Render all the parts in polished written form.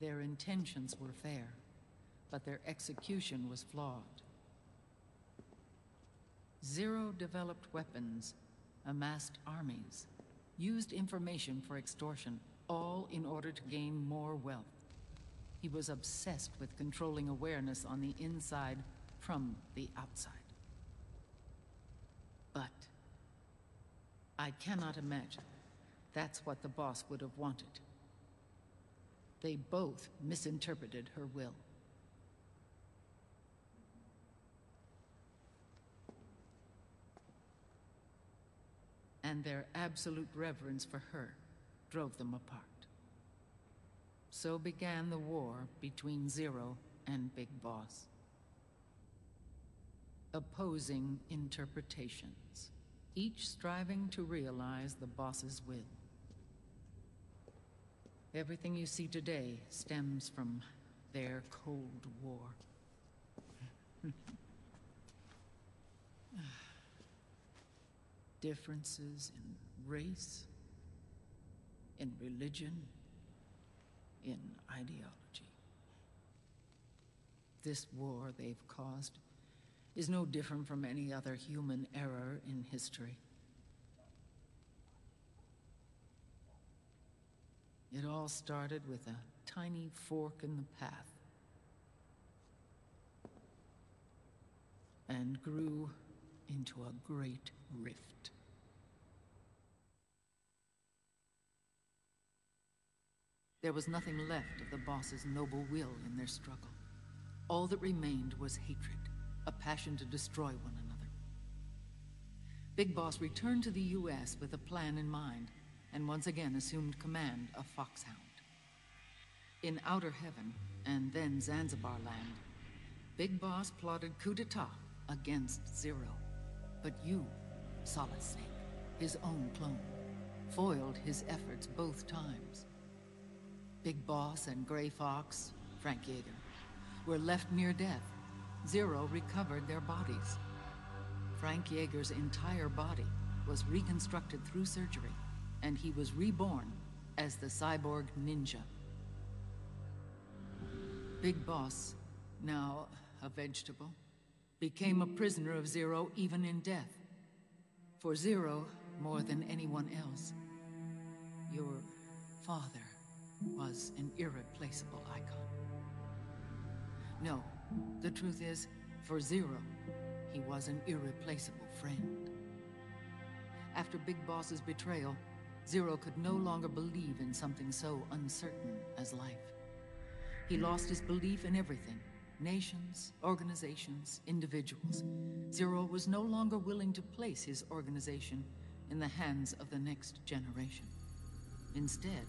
Their intentions were fair, but their execution was flawed. Zero developed weapons, amassed armies, used information for extortion, all in order to gain more wealth. He was obsessed with controlling awareness on the inside from the outside. But I cannot imagine that's what the boss would have wanted. They both misinterpreted her will. And their absolute reverence for her drove them apart. So began the war between Zero and Big Boss. Opposing interpretations, each striving to realize the boss's will. Everything you see today stems from their Cold War. Differences in race, in religion, in ideology. This war they've caused is no different from any other human error in history. It all started with a tiny fork in the path and grew into a great rift. There was nothing left of the boss's noble will in their struggle. All that remained was hatred, a passion to destroy one another. Big Boss returned to the US with a plan in mind, and once again assumed command of Foxhound. In Outer Heaven, and then Zanzibar Land, Big Boss plotted coup d'etat against Zero. But you, Solid Snake, his own clone, foiled his efforts both times. Big Boss and Gray Fox, Frank Yeager, were left near death. Zero recovered their bodies. Frank Yeager's entire body was reconstructed through surgery, and he was reborn as the cyborg ninja. Big Boss, now a vegetable, became a prisoner of Zero even in death. For Zero, more than anyone else, your father was an irreplaceable icon. No, the truth is, for Zero, he was an irreplaceable friend. After Big Boss's betrayal, Zero could no longer believe in something so uncertain as life. He lost his belief in everything. Nations, organizations, individuals. Zero was no longer willing to place his organization in the hands of the next generation. Instead,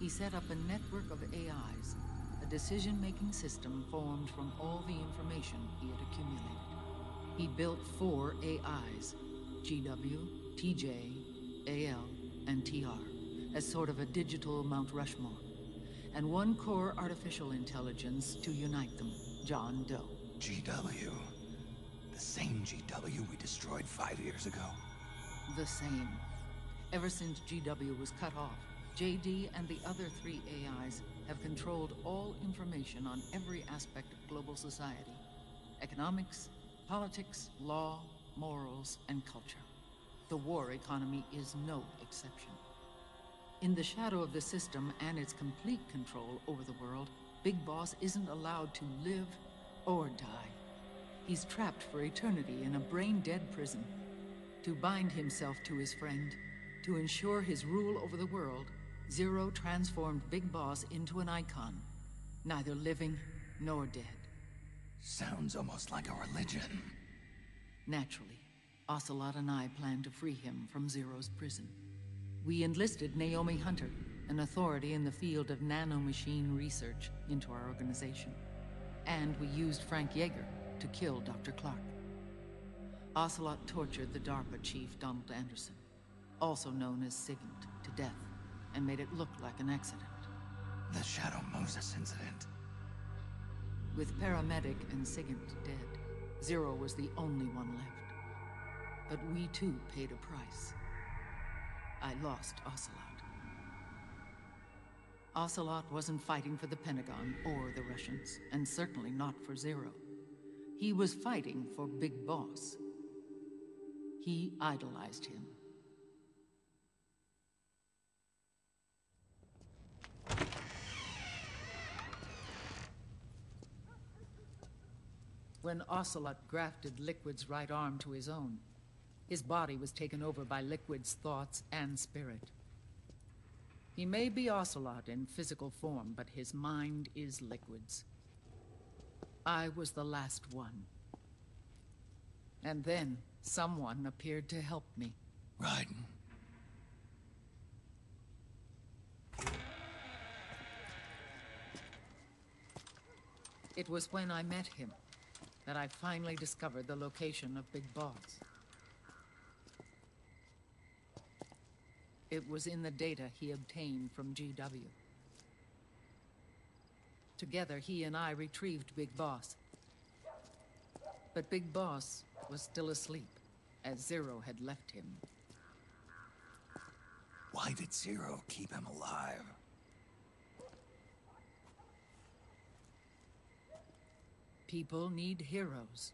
he set up a network of AIs, a decision-making system formed from all the information he had accumulated. He built 4 AIs, GW, TJ, AL, and TR, as sort of a digital Mount Rushmore, and 1 core artificial intelligence to unite them, John Doe. GW. The same GW we destroyed 5 years ago. The same. Ever since GW was cut off, JD and the other 3 AIs have controlled all information on every aspect of global society. Economics, politics, law, morals, and culture. The war economy is no exception. In the shadow of the system and its complete control over the world, Big Boss isn't allowed to live or die. He's trapped for eternity in a brain-dead prison. To bind himself to his friend, to ensure his rule over the world, Zero transformed Big Boss into an icon, neither living nor dead. Sounds almost like a religion. Naturally, Ocelot and I planned to free him from Zero's prison. We enlisted Naomi Hunter, an authority in the field of nanomachine research, into our organization. And we used Frank Yeager to kill Dr. Clark. Ocelot tortured the DARPA chief, Donald Anderson, also known as Sigint, to death, and made it look like an accident. The Shadow Moses incident. With Paramedic and Sigint dead, Zero was the only one left. But we too paid a price. I lost Ocelot. Ocelot wasn't fighting for the Pentagon or the Russians, and certainly not for Zero. He was fighting for Big Boss. He idolized him. When Ocelot grafted Liquid's right arm to his own, his body was taken over by Liquid's thoughts and spirit. He may be Ocelot in physical form, but his mind is Liquid's. I was the last one. And then someone appeared to help me. Raiden. It was when I met him that I finally discovered the location of Big Boss. It was in the data he obtained from GW. Together, he and I retrieved Big Boss. But Big Boss was still asleep, as Zero had left him. Why did Zero keep him alive? People need heroes.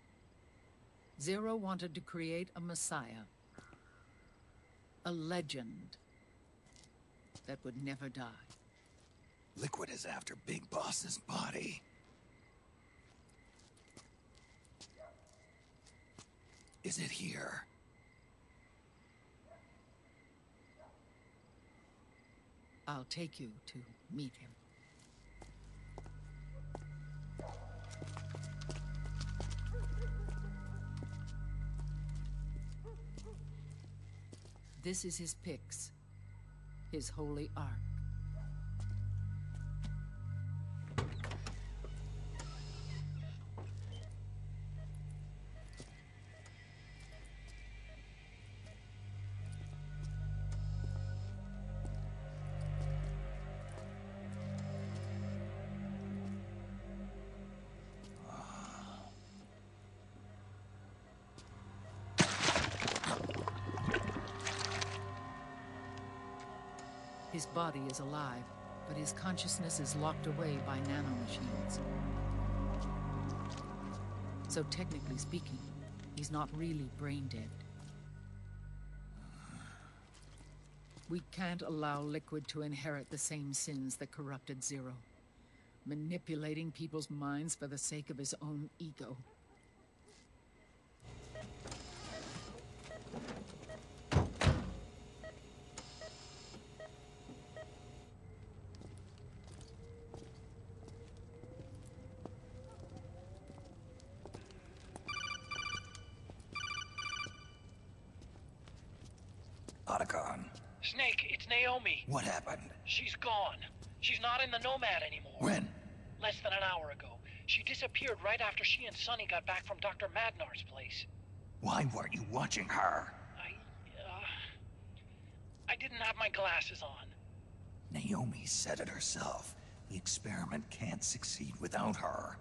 Zero wanted to create a messiah. A legend that would never die. Liquid is after Big Boss's body. Is it here? I'll take you to meet him. This is his pyx, his holy ark. His body is alive, but his consciousness is locked away by nanomachines. So technically speaking, he's not really brain dead. We can't allow Liquid to inherit the same sins that corrupted Zero, manipulating people's minds for the sake of his own ego. Otacon. Snake, it's Naomi. What happened? She's gone. She's not in the Nomad anymore. When? Less than an hour ago. She disappeared right after she and Sonny got back from Dr. Magnar's place. Why weren't you watching her? I didn't have my glasses on. Naomi said it herself. The experiment can't succeed without her.